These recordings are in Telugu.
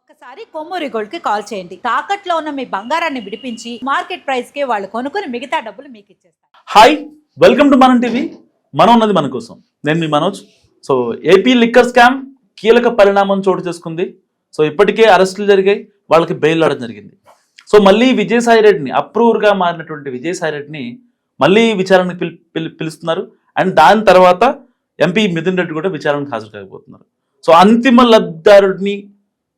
ఒక్కసారి కొమ్మూరి గోల్డ్ కి కాల్ చేయండి. తాకట్లో ఉన్న మీ బంగారాన్ని విడిపించి మార్కెట్ ప్రైస్ కి వాళ్ళు కొనుక్కుని మిగతా డబ్బులు మీకు ఇచ్చేస్తారు. Hi, welcome to Manam TV. మనం ఉన్నది మన కోసం. నేను మీ Manoj. So AP liquor scam కీలక పరిణామం చోటు చేసుకుంది. సో ఇప్పటికే అరెస్టులు జరిగాయి, వాళ్ళకి బెయిల్ రావడం జరిగింది. సో మళ్ళీ విజయసాయి రెడ్డిని, అప్రూవర్గా మారినటువంటి విజయసాయి రెడ్డిని మళ్ళీ విచారణకు పిలుస్తున్నారు. అండ్ దాని తర్వాత ఎంపీ మిథున్ రెడ్డి కూడా విచారణకు హాజరు కాకపోతున్నారు. సో అంతిమ లబ్ధిదారుడిని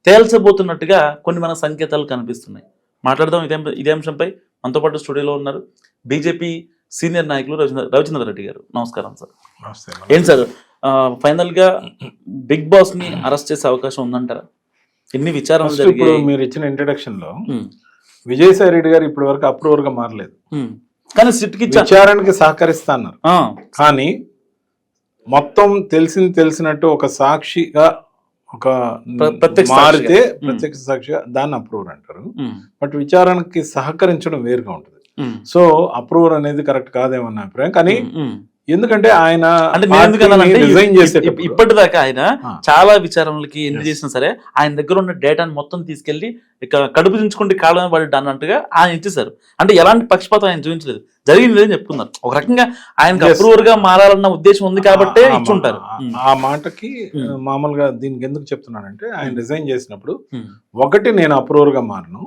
తేల్చబోతున్నట్టుగా కొన్ని మన సంకేతాలు కనిపిస్తున్నాయి. మాట్లాడదాం ఇదే అంశంపై. మనతో పాటు స్టూడియోలో ఉన్నారు బీజేపీ సీనియర్ నాయకులు రవిచంద్ర రెడ్డి గారు. నమస్కారం సార్. ఏంటి సార్, ఫైనల్గా బిగ్ బాస్ ని అరెస్ట్ చేసే అవకాశం ఉందంటారా? ఎన్ని విచారణలు జరిగాయి? మీరు ఇచ్చిన ఇంట్రడక్షన్ లో విజయసాయి రెడ్డి గారు ఇప్పటి వరకు అప్రూవర్ గా మారలేదు, కానీ సిట్కి విచారణకి సహకరిస్తా అన్నారు. కానీ మొత్తం తెలిసినట్టు ఒక సాక్షిగా ఒక మారితే ప్రత్యక్ష సాక్షిగా దాన్ని అప్రూవర్ అంటారు. బట్ విచారణకి సహకరించడం వేరుగా ఉంటుంది. సో అప్రూవర్ అనేది కరెక్ట్ కాదేమన్న అభిప్రాయం. కానీ ఎందుకంటే ఆయన రిజైన్ చేసేటప్పుడు ఇప్పటిదాకా ఆయన చాలా విచారణలకి ఎన్ని చేసినా సరే ఆయన దగ్గర ఉన్న డేటాను మొత్తం తీసుకెళ్లి ఇక కడుపు దించుకుంటే కాలం వాడు అన్నట్టుగా ఆయన ఇచ్చేసారు. అంటే ఎలాంటి పక్షపాతం ఆయన చూపించలేదు, జరిగింది లేదని చెప్పుకున్నారు. ఒక రకంగా ఆయనకు అప్రూవర్ గా మారాలన్న ఉద్దేశం ఉంది కాబట్టి ఇచ్చుంటారు. ఆ మాటకి మామూలుగా దీనికి ఎందుకు చెప్తున్నానంటే, ఆయన రిజైన్ చేసినప్పుడు ఒకటి నేను అప్రూవర్ గా మారను,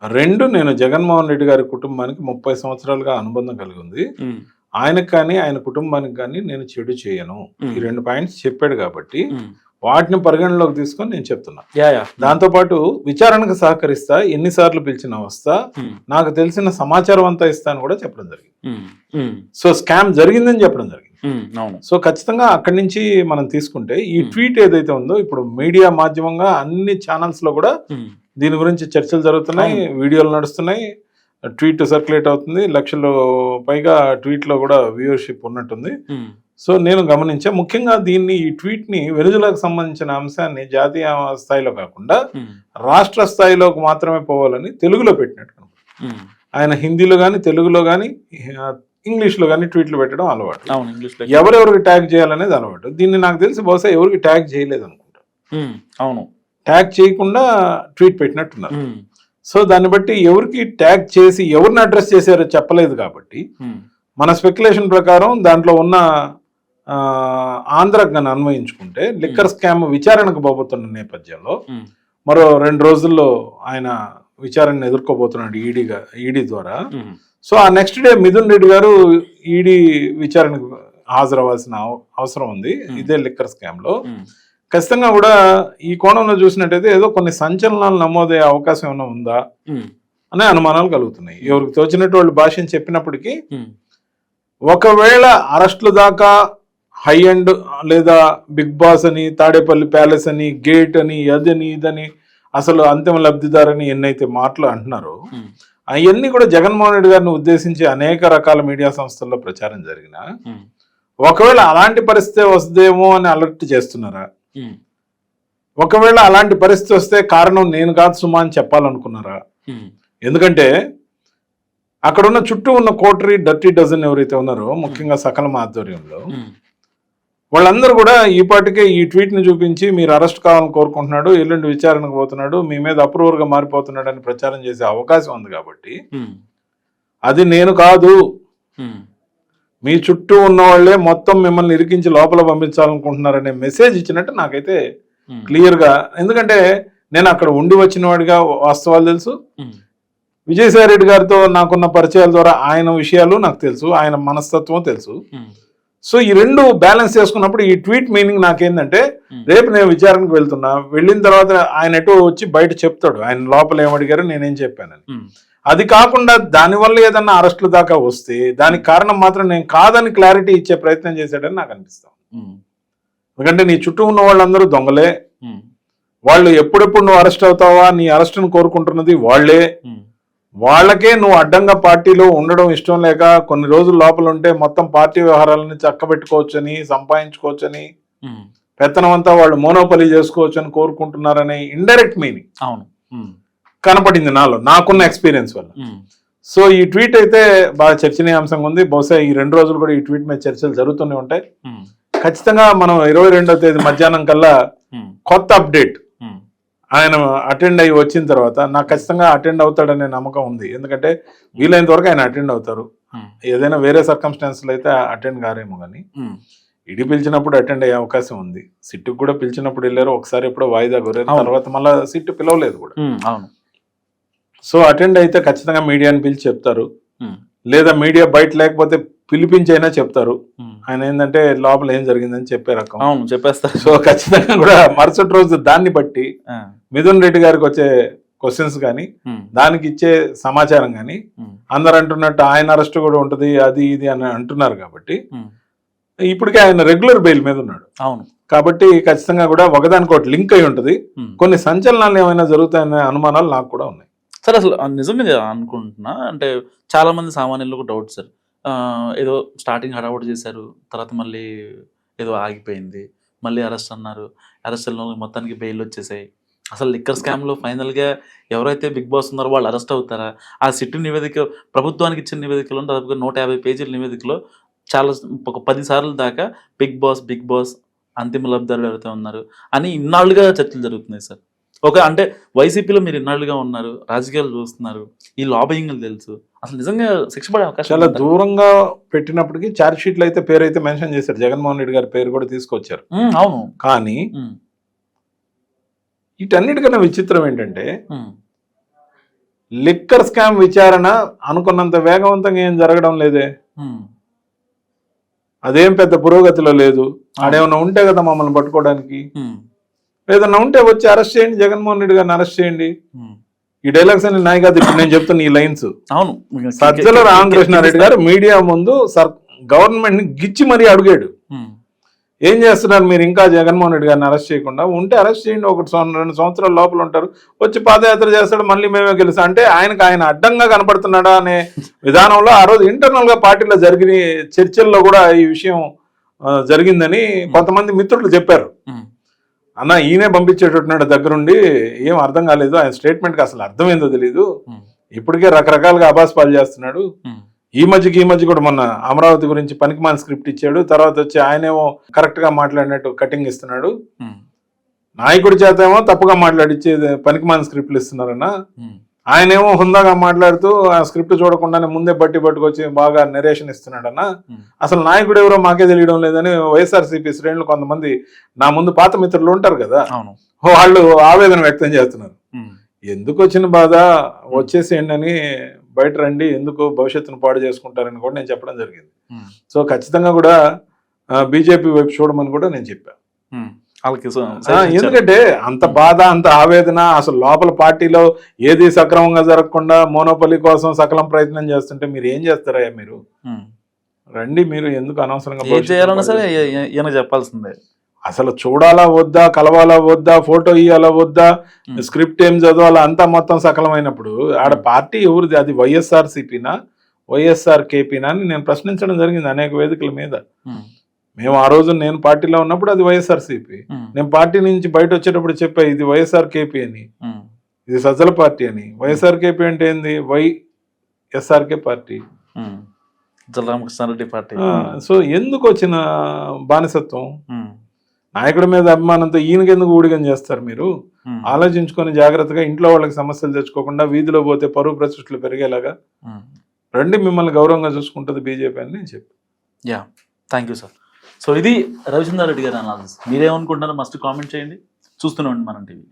రెండు నేను జగన్మోహన్ రెడ్డి గారి కుటుంబానికి 30 సంవత్సరాలుగా అనుబంధం కలిగి ఉంది, ఆయనకు కానీ ఆయన కుటుంబానికి కానీ నేను చెడు చేయను, ఈ 2 పాయింట్స్ చెప్పాడు. కాబట్టి వాటిని పరిగణలోకి తీసుకొని నేను చెప్తున్నా. దాంతో పాటు విచారణకు సహకరిస్తా, ఎన్నిసార్లు పిలిచినా వస్తా, నాకు తెలిసిన సమాచారం అంతా ఇస్తా అని కూడా చెప్పడం జరిగింది. సో స్కామ్ జరిగిందని చెప్పడం జరిగింది. సో ఖచ్చితంగా అక్కడి నుంచి మనం తీసుకుంటే ఈ ట్వీట్ ఏదైతే ఉందో, ఇప్పుడు మీడియా మాధ్యమంగా అన్ని ఛానల్స్ లో కూడా దీని గురించి చర్చలు జరుగుతున్నాయి, వీడియోలు నడుస్తున్నాయి, ట్వీట్ సర్క్యులేట్ అవుతుంది, లక్షల పైగా ట్వీట్ లో కూడా వ్యూవర్షిప్ ఉన్నట్టుంది. సో నేను గమనించా, ముఖ్యంగా దీన్ని ఈ ట్వీట్ ని వెనుజులకు సంబంధించిన అంశాన్ని జాతీయ స్థాయిలో కాకుండా రాష్ట్ర స్థాయిలోకి మాత్రమే పోవాలని తెలుగులో పెట్టినట్టు. ఆయన హిందీలో కానీ తెలుగులో కానీ ఇంగ్లీష్ లో కానీ ట్వీట్లు పెట్టడం అలవాటు, ఎవరెవరికి ట్యాగ్ చేయాలనేది అలవాటు. దీన్ని నాకు తెలిసి బహుశా ఎవరికి ట్యాగ్ చేయలేదు అనుకుంటా. అవును, ట్యాగ్ చేయకుండా ట్వీట్ పెట్టినట్టున్నారు. సో దాన్ని బట్టి ఎవరికి ట్యాగ్ చేసి ఎవరిని అడ్రస్ చేశారో చెప్పలేదు. కాబట్టి మన స్పెక్యులేషన్ ప్రకారం దాంట్లో ఉన్న ఆంధ్రాకి అన్వయించుకుంటే లిక్కర్ స్కామ్ విచారణకు పోబోతున్న నేపథ్యంలో మరో 2 రోజుల్లో ఆయన విచారణను ఎదుర్కోబోతున్నాడు ఈడీ ద్వారా. సో ఆ నెక్స్ట్ డే మిథున్ రెడ్డి గారు ఈడీ విచారణకు హాజరవ్వాల్సిన అవసరం ఉంది ఇదే లిక్కర్ స్కామ్ లో. ఖచ్చితంగా కూడా ఈ కోణంలో చూసినట్టయితే ఏదో కొన్ని సంచలనాలు నమోదయ్యే అవకాశం ఏమైనా ఉందా అనే అనుమానాలు కలుగుతున్నాయి. ఎవరికి తోచినట్టు వాళ్ళు భాషను చెప్పినప్పటికీ ఒకవేళ అరెస్టుల దాకా హై అండ్ లేదా బిగ్ బాస్ అని, తాడేపల్లి ప్యాలెస్ అని, గేట్ అని, అదని ఇదని, అసలు అంతిమ లబ్ధిదారని ఎన్నైతే మాటలు అంటున్నారో అవన్నీ కూడా జగన్మోహన్ రెడ్డి గారిని ఉద్దేశించి అనేక రకాల మీడియా సంస్థల్లో ప్రచారం జరిగిన ఒకవేళ అలాంటి పరిస్థితి వస్తుందేమో అని అలర్ట్ చేస్తున్నారా? ఒకవేళ అలాంటి పరిస్థితి వస్తే కారణం నేను కాదు సుమా అని చెప్పాలనుకున్నారా? ఎందుకంటే అక్కడున్న చుట్టూ ఉన్న కోటరీ డర్టీ డజన్ ఎవరైతే ఉన్నారో, ముఖ్యంగా సకలం ఆధ్వర్యంలో వాళ్ళందరూ కూడా ఈ పాటికే ఈ ట్వీట్ ని చూపించి మీరు అరెస్ట్ కావాలని కోరుకుంటున్నాడు, ఎల్లుండి విచారణకు పోతున్నాడు, మీ మీద అప్రూవర్ గా మారిపోతున్నాడు అని ప్రచారం చేసే అవకాశం ఉంది. కాబట్టి అది నేను కాదు, మీ చుట్టూ ఉన్న వాళ్ళే మొత్తం మిమ్మల్ని ఇరికించి లోపల పంపించాలనుకుంటున్నారనే మెసేజ్ ఇచ్చినట్టు నాకైతే క్లియర్ గా. ఎందుకంటే నేను అక్కడ ఉండి వచ్చిన వాడిగా వాస్తవాలు తెలుసు, విజయసాయి రెడ్డి గారితో నాకున్న పరిచయాల ద్వారా ఆయన విషయాలు నాకు తెలుసు, ఆయన మనస్తత్వం తెలుసు. సో ఈ 2 బ్యాలెన్స్ చేసుకున్నప్పుడు ఈ ట్వీట్ మీనింగ్ నాకేందంటే, రేపు నేను విచారణకు వెళ్తున్నా, వెళ్ళిన తర్వాత ఆయన ఎటు వచ్చి బయట చెప్తాడు ఆయన లోపల ఏమడిగారు నేనేం చెప్పానని. అది కాకుండా దానివల్ల ఏదన్నా అరెస్టుల దాకా వస్తే దానికి కారణం మాత్రం నేను కాదని క్లారిటీ ఇచ్చే ప్రయత్నం చేశాడని నాకు అనిపిస్తాం. ఎందుకంటే నీ చుట్టూ ఉన్న వాళ్ళందరూ దొంగలే, వాళ్ళు ఎప్పుడెప్పుడు నువ్వు అరెస్ట్ అవుతావా, నీ అరెస్ట్ను కోరుకుంటున్నది వాళ్లే, వాళ్ళకే నువ్వు అడ్డంగా పార్టీలో ఉండడం ఇష్టం లేక కొన్ని రోజులు లోపల ఉంటే మొత్తం పార్టీ వ్యవహారాలని చక్కబెట్టుకోవచ్చని, సంపాదించుకోవచ్చని, పెత్తనం అంతా వాళ్ళు మోనోపలి చేసుకోవచ్చు అని కోరుకుంటున్నారనే ఇండైరెక్ట్ మీనింగ్ కనపడింది నాకున్న ఎక్స్పీరియన్స్ వల్ల. సో ఈ ట్వీట్ అయితే బాగా చర్చనీయాంశంగా ఉంది. బహుశా ఈ 2 రోజులు కూడా ఈ ట్వీట్ మీద చర్చలు జరుగుతూనే ఉంటాయి. ఖచ్చితంగా మనం 22వ తేదీ మధ్యాహ్నం కల్లా కొత్త అప్డేట్ ఆయన అటెండ్ అయ్యి వచ్చిన తర్వాత నాకు ఖచ్చితంగా అటెండ్ అవుతాడనే నమ్మకం ఉంది. ఎందుకంటే వీలైనంత వరకు ఆయన అటెండ్ అవుతారు. ఏదైనా వేరే సర్కమ్స్టాన్స్లో అయితే అటెండ్ కారేమో కానీ ఈడీ పిలిచినప్పుడు అటెండ్ అయ్యే అవకాశం ఉంది. సిట్టుకు కూడా పిలిచినప్పుడు వెళ్ళారు, ఒకసారి ఎప్పుడో వాయిదా కోరారు, తర్వాత మళ్ళీ సిట్టు పిలవలేదు కూడా. అవును. సో అటెండ్ అయితే ఖచ్చితంగా మీడియాని పిలిచి చెప్తారు, లేదా మీడియా బయట లేకపోతే పిలిపించైనా చెప్తారు. ఆయన ఏంటంటే లోపల ఏం జరిగిందని చెప్పే రకం. అవును, చెప్పేస్తారు. సో ఖచ్చితంగా కూడా మరుసటి రోజు దాన్ని బట్టి మిథున్ రెడ్డి గారికి వచ్చే క్వశ్చన్స్ కానీ దానికి ఇచ్చే సమాచారం కానీ అందరు అంటున్నట్టు ఆయన అరెస్ట్ కూడా ఉంటుంది అది ఇది అని అంటున్నారు. కాబట్టి ఇప్పటికే ఆయన రెగ్యులర్ బెయిల్ మీద ఉన్నాడు. అవును, కాబట్టి ఖచ్చితంగా కూడా ఒకదానికొకటి లింక్ అయి ఉంటుంది. కొన్ని సంచలనాలు ఏమైనా జరుగుతాయనే అనుమానాలు నాకు కూడా ఉన్నాయి. సార్ అసలు నిజంగా అనుకుంటున్నా, అంటే చాలా మంది సామాన్యులకు డౌట్ సార్, ఏదో స్టార్టింగ్ హడావుడి చేశారు, తర్వాత మళ్ళీ ఏదో ఆగిపోయింది, మళ్ళీ అరెస్ట్ అన్నారు, అరెస్ట్ మొత్తానికి బెయిల్ వచ్చేసాయి. అసలు లిక్కర్ స్కామ్లో ఫైనల్గా ఎవరైతే బిగ్ బాస్ ఉన్నారో వాళ్ళు అరెస్ట్ అవుతారా? ఆ సిట్టు నివేదిక, ప్రభుత్వానికి ఇచ్చిన నివేదికలో దాదాపుగా 150 పేజీల నివేదికలో చాలా ఒక 10 సార్లు దాకా బిగ్ బాస్ అంతిమ లబ్ధిదారులు ఎవరైతే ఉన్నారు అని ఇన్నాళ్ళుగా చర్చలు జరుగుతున్నాయి సార్. అంటే వైసీపీలో మీరు ఇన్నాళ్ళుగా ఉన్నారు, రాజకీయాలు చూస్తున్నారు, ఈ లాబింగ్లు తెలుసు, అసలు నిజంగా శిక్ష పడే అవకాశం చాలా దూరంగా పెట్టినప్పటికీ ఛార్జ్ షీట్లు అయితే పేరు అయితే మెన్షన్ చేశారు. జగన్మోహన్ రెడ్డి గారి పేరు కూడా తీసుకొచ్చారు. అవును, కానీ వీటన్నిటికన్నా విచిత్రం ఏంటంటే లిక్కర్ స్కామ్ విచారణ అనుకున్నంత వేగవంతంగా ఏం జరగడం లేదే. అదేం పెద్ద పురోగతిలో లేదు. ఆడేమన్నా ఉంటే కదా మమ్మల్ని పట్టుకోవడానికి, ఏదన్నా ఉంటే వచ్చి అరెస్ట్ చేయండి, జగన్మోహన్ రెడ్డి గారిని అరెస్ట్ చేయండి. ఈ డైలాగ్స్ అన్ని నాయి కాదు, ఇప్పుడు నేను చెప్తున్న ఈ లైన్స్. అవును, సజ్జల రామకృష్ణారెడ్డి గారు మీడియా ముందు గవర్నమెంట్ ని గిచ్చి మరీ అడిగాడు, ఏం చేస్తున్నారు మీరు ఇంకా జగన్మోహన్ రెడ్డి గారిని అరెస్ట్ చేయకుండా? ఉంటే అరెస్ట్ చేయండి, 1-2 సంవత్సరాల లోపల ఉంటారు, వచ్చి పాదయాత్ర చేస్తాడు, మళ్ళీ మేమే గెలుస్తాం అంటే ఆయన అడ్డంగా కనపడుతున్నాడా అనే విధానంలో ఆ రోజు ఇంటర్నల్ గా పార్టీలో జరిగిన చర్చల్లో కూడా ఈ విషయం జరిగిందని కొంతమంది మిత్రులు చెప్పారు. అన్న ఈయనే పంపించేటట్టున్నాడు దగ్గరుండి, ఏం అర్థం కాలేదు, ఆయన స్టేట్మెంట్కి అసలు అర్థం ఏందో తెలీదు, ఇప్పటికే రకరకాలుగా అబాస్పాలు చేస్తున్నాడు. ఈ మధ్య కూడా మొన్న అమరావతి గురించి పనికిమాలిన స్క్రిప్ట్ ఇచ్చాడు, తర్వాత వచ్చి ఆయనేమో కరెక్ట్ గా మాట్లాడినట్టు కటింగ్ ఇస్తున్నాడు, నాయకుడి చేత ఏమో తప్పుగా మాట్లాడిచ్చే పనికిమాలిన స్క్రిప్ట్లు ఇస్తున్నారన్న, ఆయనేమో హుందాగా మాట్లాడుతూ ఆ స్క్రిప్ట్ చూడకుండానే ముందే పట్టుకొచ్చి బాగా నెరేషన్ ఇస్తున్నాడన్న. అసలు నాయకుడు ఎవరో మాకే తెలియడం లేదని వైఎస్ఆర్సీపీ శ్రేణులు కొంతమంది నా ముందు పాత మిత్రులు ఉంటారు కదా, వాళ్ళు ఆవేదన వ్యక్తం చేస్తున్నారు. ఎందుకు వచ్చిన బాధ, వచ్చేసేయండి అని బయట రండి, ఎందుకు భవిష్యత్తును పాడు చేసుకుంటారని కూడా నేను చెప్పడం జరిగింది. సో ఖచ్చితంగా కూడా బీజేపీ వైపు చూడమని కూడా నేను చెప్పాను. ఎందుకంటే అంత బాధ, అంత ఆవేదన, అసలు లోపల పార్టీలో ఏది సక్రమంగా జరగకుండా మోనోపలి కోసం సకలం ప్రయత్నం చేస్తుంటే మీరు ఏం చేస్తారా? మీరు రండి, మీరు ఎందుకు అనవసరంగా చెప్పాల్సిందే. అసలు చూడాలా వద్దా, కలవాలా వద్దా, ఫోటో ఇయ్యాలా వద్దా, స్క్రిప్ట్ ఏం చదవాలా, అంతా మొత్తం సకలమైనప్పుడు ఆడ పార్టీ ఎవరిది? అది వైఎస్ఆర్సీపీనా వైఎస్ఆర్ కేపీనా అని నేను ప్రశ్నించడం జరిగింది అనేక వేదికల మీద. మేము ఆ రోజు నేను పార్టీలో ఉన్నప్పుడు అది వైఎస్ఆర్సీపీ, నేను పార్టీ నుంచి బయట వచ్చేటప్పుడు చెప్పా ఇది వైఎస్ఆర్ కేపీ అని, ఇది సజ్జల పార్టీ అని. వైఎస్ఆర్ కేపీ అంటే ఏంది? వైఎస్ఆర్కే పార్టీ, రామకృష్ణారెడ్డి పార్టీ. సో ఎందుకు వచ్చిన బానిసత్వం? నాయకుడి మీద అభిమానంతో ఈయనకెందుకు ఊడిగం చేస్తారు? మీరు ఆలోచించుకొని జాగ్రత్తగా ఇంట్లో వాళ్ళకి సమస్యలు తెచ్చుకోకుండా వీధిలో పోతే పరువు ప్రతిష్టలు పెరిగేలాగా రండి, మిమ్మల్ని గౌరవంగా చూసుకుంటుంది బీజేపీ అని నేను చెప్పి. Thank you sir. సో ఇది రవిచంద్రారెడ్డి గారి అనాలిసిస్. మీరేమనుకుంటున్నారో మస్ట్ కామెంట్ చేయండి. చూస్తూనే ఉండండి మనం టీవీ.